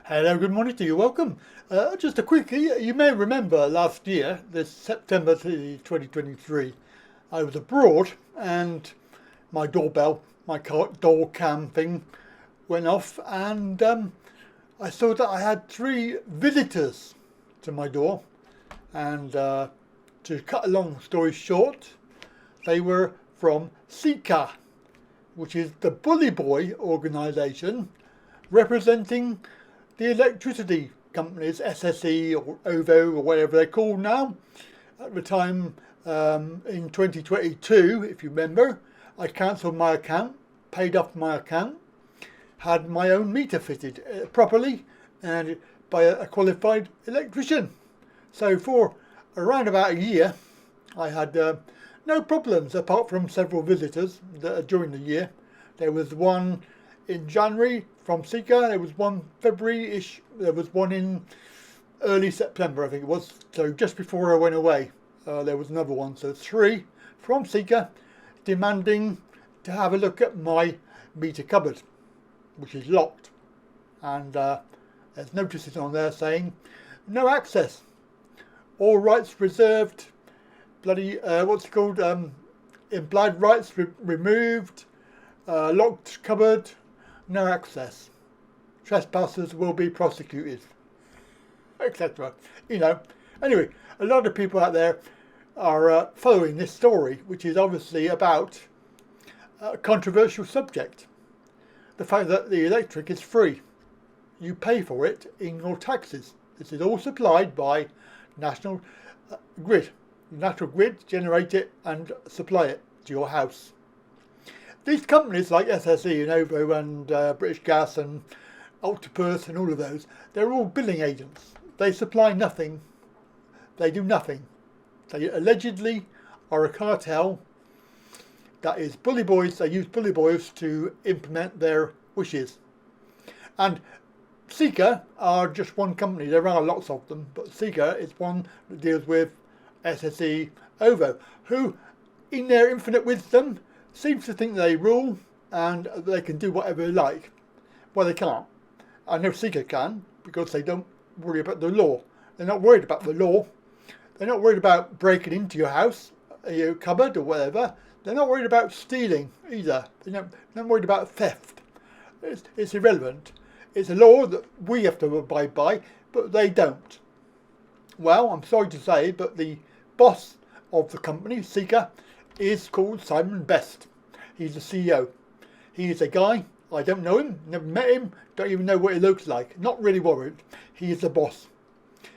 Hello, good morning to you. Welcome. Just a quickie. You may remember last year, this September 2023, I was abroad and my doorbell, my door cam thing went off, and I saw that I had 3 visitors to my door. And to cut a long story short, they were from SEEKA, which is the Bully Boy organisation representing the electricity companies, SSE or OVO or whatever they're called now. At the time, in 2022, if you remember, I cancelled my account, paid off my account, had my own meter fitted properly and by a qualified electrician. So for around about a year, I had no problems apart from several visitors during the year. There was one in January from SEEKA, there was one February-ish, there was one in early September, I think it was. So just before I went away, there was another one. So 3 from SEEKA demanding to have a look at my meter cupboard, which is locked. And there's notices on there saying, no access, all rights reserved, bloody, what's it called, implied rights removed, locked cupboard, no access, trespassers will be prosecuted, etc. You know, anyway, a lot of people out there are following this story, which is obviously about a controversial subject. The fact that the electric is free. You pay for it in your taxes. This is all supplied by National Grid. National Grid generate it and supply it to your house. These companies like SSE and OVO and British Gas and Octopus and all of those, they're all billing agents. They supply nothing. They do nothing. They allegedly are a cartel that is bully boys. They use bully boys to implement their wishes. And SEEKA are just one company. There are lots of them, but SEEKA is one that deals with SSE, OVO, who, in their infinite wisdom, seems to think they rule and they can do whatever they like. Well, they can't. I know SEEKA can, because they don't worry about the law. They're not worried about the law. They're not worried about breaking into your house, your cupboard or whatever. They're not worried about stealing either. They're not worried about theft. It's irrelevant. It's a law that we have to abide by, but they don't. Well, I'm sorry to say, but the boss of the company, SEEKA, is called Simon Best. He's the CEO. He is a guy, I don't know him, never met him, don't even know what he looks like. Not really worried. He is the boss.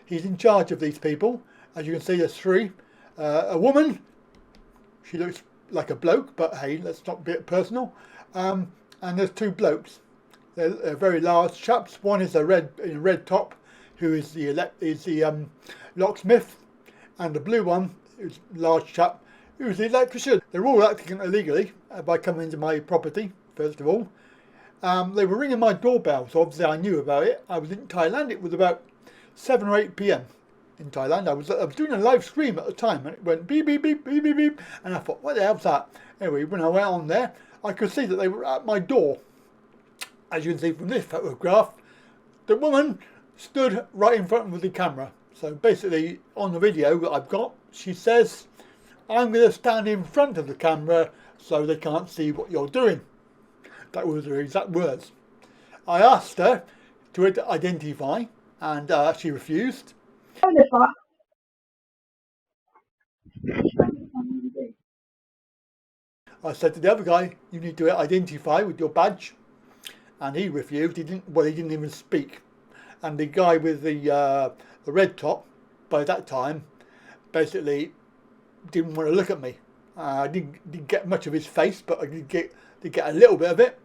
He's in charge of these people. As you can see, there's 3. A woman, she looks like a bloke, but hey, let's not be personal. And there's 2 blokes. They're very large chaps. One is in a red top, who is the locksmith, and the blue one is a large chap, who's the electrician. They're all acting illegally by coming into my property, first of all. They were ringing my doorbell, so obviously I knew about it. I was in Thailand. It was about 7 or 8 p.m. in Thailand. I was doing a live stream at the time, and it went beep, beep, beep, beep, beep, beep. And I thought, what the hell's that? Anyway, when I went on there, I could see that they were at my door. As you can see from this photograph, the woman stood right in front of the camera. So basically, on the video that I've got, she says, I'm going to stand in front of the camera so they can't see what you're doing. That was her exact words. I asked her to identify, and she refused. I said to the other guy, you need to identify with your badge. And he refused. He didn't even speak. And the guy with the red top, by that time, basically didn't want to look at me. I didn't get much of his face, but I did get a little bit of it.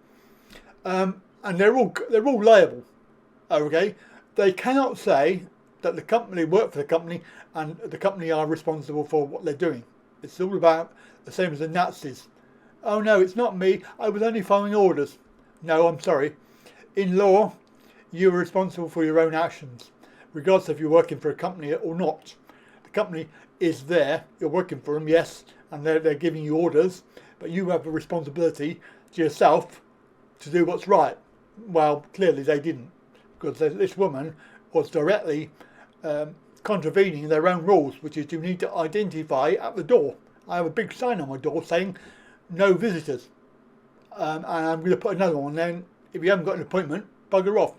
And they're all liable. Okay, they cannot say that the company work for the company and the company are responsible for what they're doing. It's all about the same as the Nazis. Oh no, it's not me. I was only following orders. No, I'm sorry. In law, you're responsible for your own actions, regardless if you're working for a company or not. The company is there, you're working for them, yes, and they're giving you orders, but you have a responsibility to yourself to do what's right. Well, clearly they didn't, because this woman was directly contravening their own rules, which is you need to identify at the door. I have a big sign on my door saying no visitors, and I'm going to put another one there. If you haven't got an appointment, bugger off.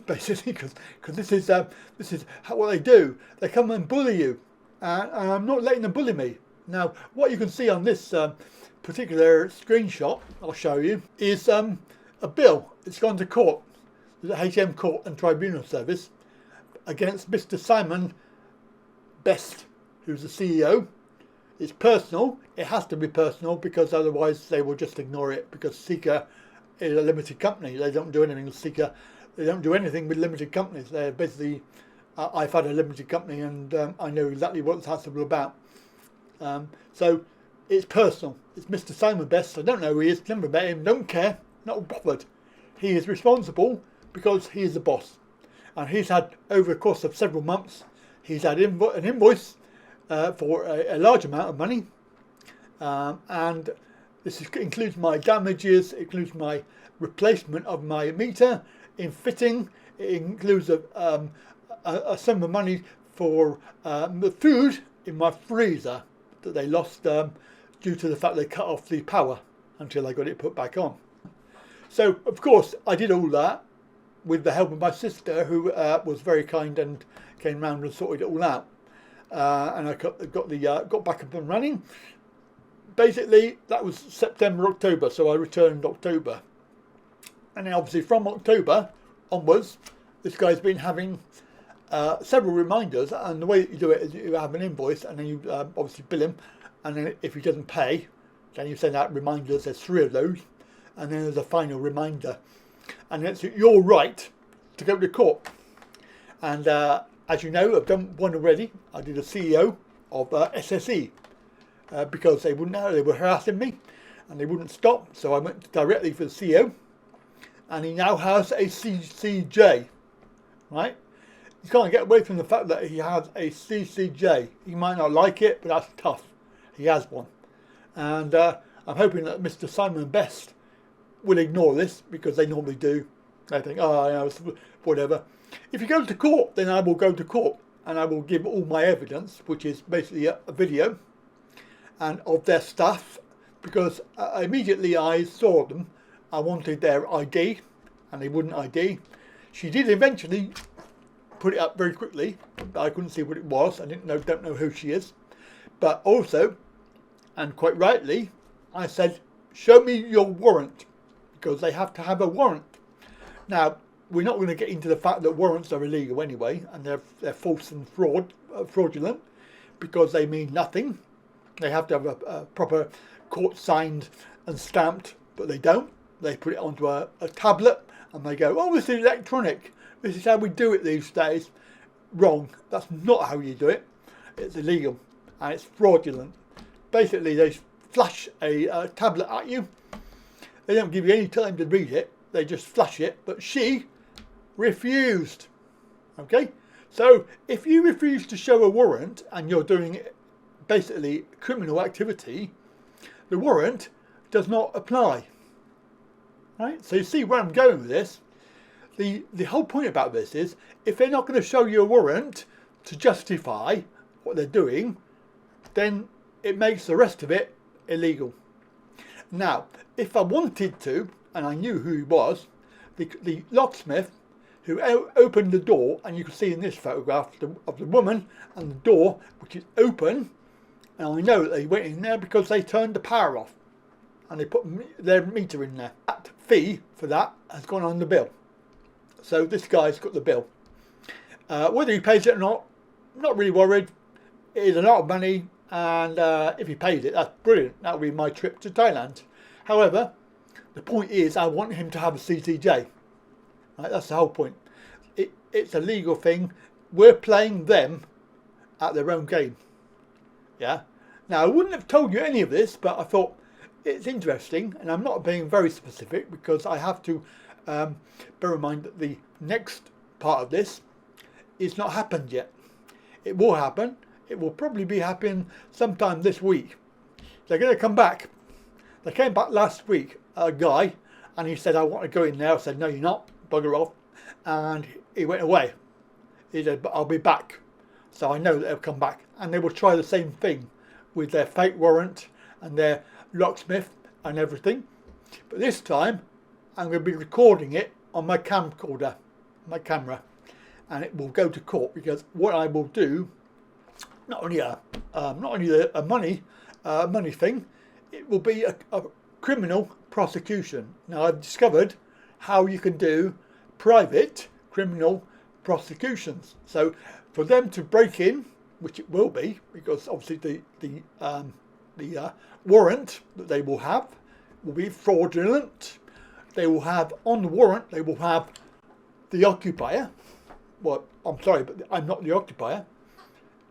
Basically, because this is what they do. They come and bully you, and I'm not letting them bully me. Now, what you can see on this particular screenshot, I'll show you, is a bill. It's gone to court, the HM Court and Tribunal Service, against Mr. Simon Best, who's the CEO. It's personal. It has to be personal because otherwise they will just ignore it, because SEEKA is a limited company. They don't do anything with SEEKA. They don't do anything with limited companies. They're basically, I've had a limited company, and I know exactly what that's all about. So it's personal. It's Mr. Simon Best. I don't know who he is, never met him, don't care, not bothered. He is responsible because he is the boss. And he's had, over the course of several months, he's had an invoice for a large amount of money. And this includes my damages, it includes my replacement of my meter in fitting, it includes a sum of money for the food in my freezer that they lost due to the fact they cut off the power until I got it put back on. So, of course, I did all that with the help of my sister, who was very kind and came round and sorted it all out. And I got back up and running. Basically, that was September, October, so I returned October. And then obviously from October onwards, this guy's been having several reminders, and the way that you do it is you have an invoice, and then you obviously bill him, and then if he doesn't pay, then you send out reminders. There's 3 of those, and then there's a final reminder, and it's your right to go to court. And as you know, I've done one already. I did a CEO of SSE because they wouldn't know, they were harassing me and they wouldn't stop, so I went directly for the CEO, and he now has a CCJ, right? You can't get away from the fact that he has a CCJ. He might not like it, but that's tough. He has one. And I'm hoping that Mr. Simon Best will ignore this, because they normally do. They think, oh, you know, whatever. If you go to court, then I will go to court and I will give all my evidence, which is basically a video and of their stuff, because immediately I saw them. I wanted their ID and they wouldn't ID. She did eventually put it up very quickly, but I couldn't see what it was. I don't know who she is. But also, and quite rightly, I said, show me your warrant, because they have to have a warrant. Now, we're not going to get into the fact that warrants are illegal anyway, and they're false and fraudulent, because they mean nothing. They have to have a proper court signed and stamped, but they don't. They put it onto a tablet and they go, oh, this is electronic. This is how we do it these days. Wrong. That's not how you do it. It's illegal and it's fraudulent. Basically, they flash a tablet at you. They don't give you any time to read it. They just flash it. But she refused. Okay? So if you refuse to show a warrant and you're doing basically criminal activity, the warrant does not apply. Right? So you see where I'm going with this. The whole point about this is, if they're not going to show you a warrant to justify what they're doing, then it makes the rest of it illegal. Now, if I wanted to, and I knew who he was, the locksmith who opened the door, and you can see in this photograph of the woman and the door, which is open, and I know that they went in there because they turned the power off and they put their meter in there. That fee for that has gone on the bill. So this guy's got the bill. Whether he pays it or not really worried. It is a lot of money, and if he pays it, that's brilliant. That will be my trip to Thailand. However, the point is, I want him to have a CCJ. Right, that's the whole point. It's a legal thing. We're playing them at their own game. Yeah. Now, I wouldn't have told you any of this, but I thought it's interesting, and I'm not being very specific because I have to bear in mind that the next part of this is not happened yet. It will happen. It will probably be happening sometime this week. They're going to come back. They came back last week, a guy, and he said, I want to go in there. I said, no, you're not. Bugger off. and he went away. He said, but I'll be back. So I know that they'll come back, and they will try the same thing with their fake warrant and their locksmith and everything. But this time I'm going to be recording it on my camcorder, my camera, and it will go to court, because what I will do, not only a money thing, it will be a criminal prosecution. Now I've discovered how you can do private criminal prosecutions. So for them to break in, which it will be, because obviously the warrant that they will have will be fraudulent. They will have, on the warrant, they will have the occupier. Well, I'm sorry, but I'm not the occupier.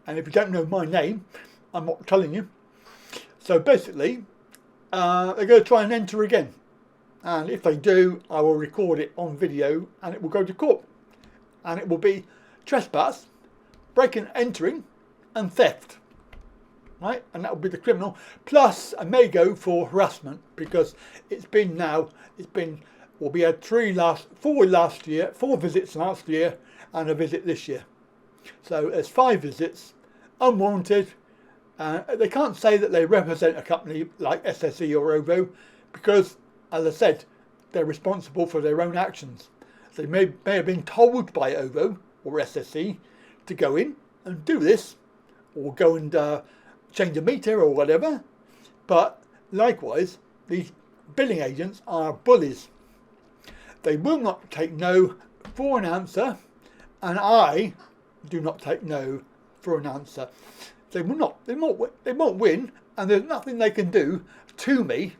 And if you don't know my name, I'm not telling you. So basically, they're going to try and enter again. And if they do, I will record it on video and it will go to court. And it will be trespass, breaking and entering, and theft. Right? And that will be the criminal. Plus, I may go for harassment, because we had 4 visits last year and a visit this year. So there's 5 visits, unwarranted. They can't say that they represent a company like SSE or OVO, because, as I said, they're responsible for their own actions. They may have been told by OVO or SSE to go in and do this, or go and change a meter or whatever. But likewise, these billing agents are bullies. They will not take no for an answer, and I do not take no for an answer. They will not. They won't win, and there's nothing they can do to me,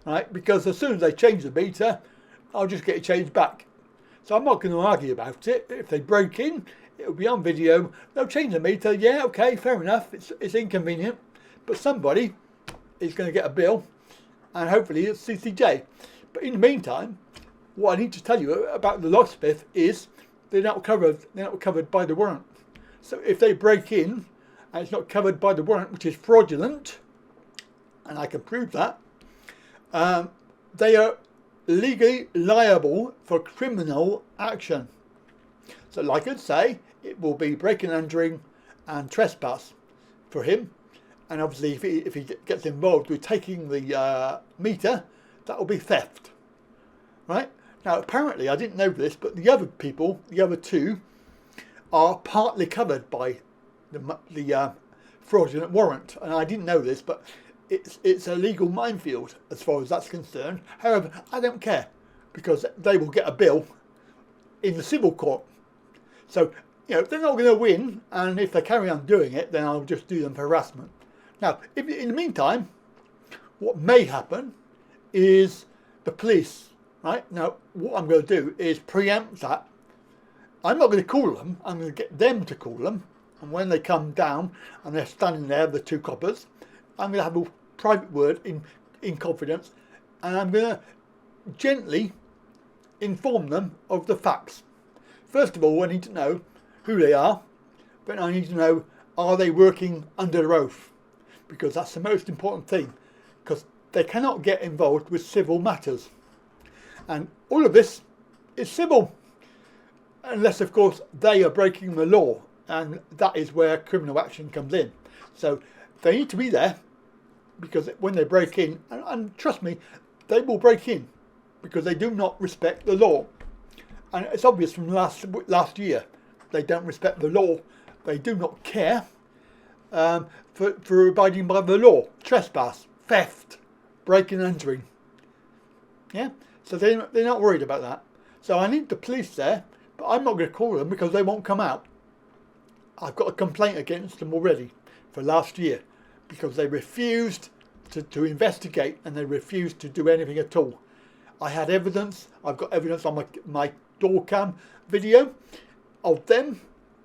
right? Because as soon as they change the meter, I'll just get it changed back. So I'm not going to argue about it. If they break in, it'll be on video. They'll change the meter. Yeah, okay, fair enough. It's inconvenient, but somebody is going to get a bill, and hopefully it's CCJ. But in the meantime, what I need to tell you about the locksmith is they're not covered. They're not covered by the warrant. So if they break in and it's not covered by the warrant, which is fraudulent, and I can prove that, they are legally liable for criminal action. So like I say, it will be breaking and entering and trespass for him. And obviously if he gets involved with taking the meter, that will be theft. Right? Now apparently, I didn't know this, but the other people, the other 2, are partly covered by the fraudulent warrant. And I didn't know this, but it's a legal minefield as far as that's concerned. However, I don't care, because they will get a bill in the civil court. So, they're not going to win, and if they carry on doing it, then I'll just do them for harassment. Now, in the meantime, what may happen is the police, right? Now, what I'm going to do is preempt that. I'm not going to call them, I'm going to get them to call them, and when they come down and they're standing there, the 2 coppers, I'm going to have a private word in confidence, and I'm going to gently inform them of the facts. First of all, I need to know who they are, but I need to know, are they working under oath? Because that's the most important thing, because they cannot get involved with civil matters. And all of this is civil, unless of course they are breaking the law, and that is where criminal action comes in. So they need to be there, because when they break in, and trust me, they will break in, because they do not respect the law. And it's obvious from last year, they don't respect the law. They do not care for abiding by the law. Trespass, theft, breaking and entering. Yeah, so they're not worried about that. So I need the police there, but I'm not going to call them because they won't come out. I've got a complaint against them already for last year, because they refused to investigate, and they refused to do anything at all. I had evidence. I've got evidence on my door cam video of them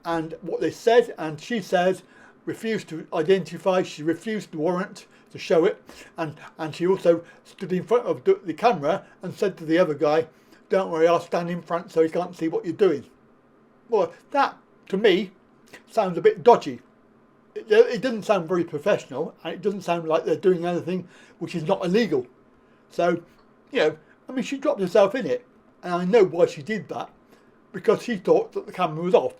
and what they said, and she said refused to identify, she refused the warrant to show it, and she also stood in front of the camera and said to the other guy, don't worry, I'll stand in front so he can't see what you're doing. Well, that to me sounds a bit dodgy. It doesn't sound very professional, and it doesn't sound like they're doing anything which is not illegal. So, I mean, she dropped herself in it, and I know why she did that. because he thought that the camera was off,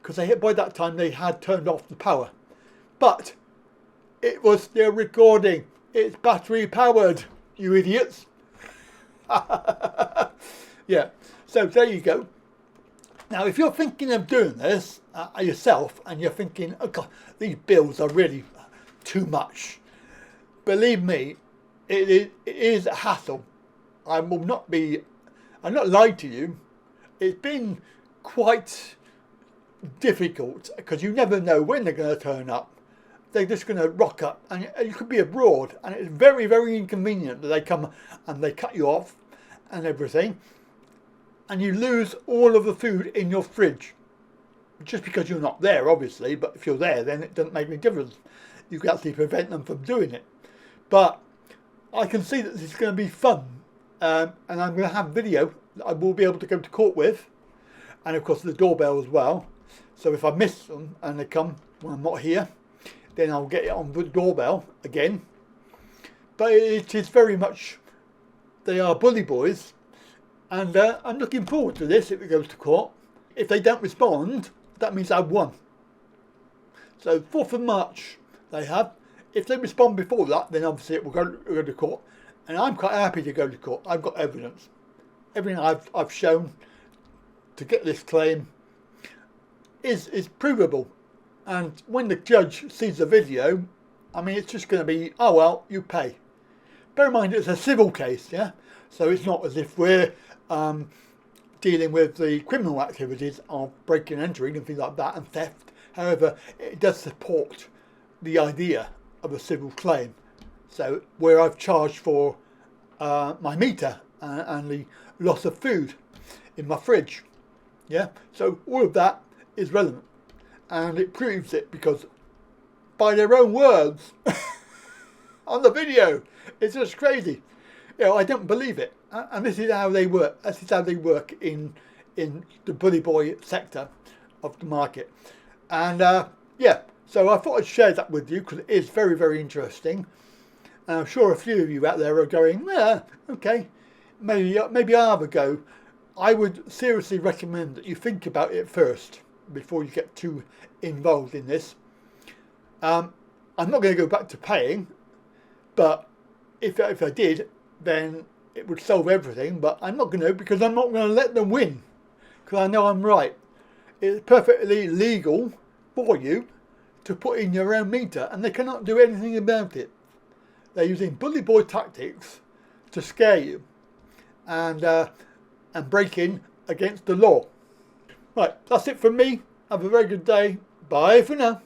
because by that time they had turned off the power. But it was still recording. It's battery powered, you idiots. Yeah, so there you go. Now, if you're thinking of doing this yourself, and you're thinking, oh God, these bills are really too much, believe me, it is a hassle. I'm not lying to you. It's been quite difficult because you never know when they're going to turn up. They're just going to rock up, and you could be abroad, and it's very, very inconvenient that they come and they cut you off and everything, and you lose all of the food in your fridge just because you're not there, obviously. But if you're there, then it doesn't make any difference. You can actually prevent them from doing it. But I can see that this is going to be fun, and I'm going to have video that I will be able to go to court with, and of course the doorbell as well. So if I miss them and they come when I'm not here, then I'll get it on the doorbell again. But it is very much, they are bully boys, and I'm looking forward to this if it goes to court. If they don't respond, that means I've won. So 4th of March they have. If they respond before that, then obviously it will go to court, and I'm quite happy to go to court. I've got evidence. Everything I've shown to get this claim is provable. And when the judge sees the video, I mean, it's just going to be, oh well, you pay. Bear in mind it's a civil case, yeah? So it's not as if we're dealing with the criminal activities of breaking and entering and things like that, and theft. However, it does support the idea of a civil claim. So where I've charged for my meter and the loss of food in my fridge, yeah? So all of that is relevant. And it proves it because by their own words on the video, it's just crazy. You know, I don't believe it. And this is how they work. This is how they work in the bully boy sector of the market. And yeah, so I thought I'd share that with you because it is very, very interesting. And I'm sure a few of you out there are going, yeah, okay, maybe I'll have a go. I would seriously recommend that you think about it first before you get too involved in this. I'm not going to go back to paying, but if I did, then it would solve everything. But I'm not going to, because I'm not going to let them win, because I know I'm right. It's perfectly legal for you to put in your own meter, and they cannot do anything about it. They're using bully boy tactics to scare you and break in against the law. Right, that's it from me. Have a very good day. Bye for now.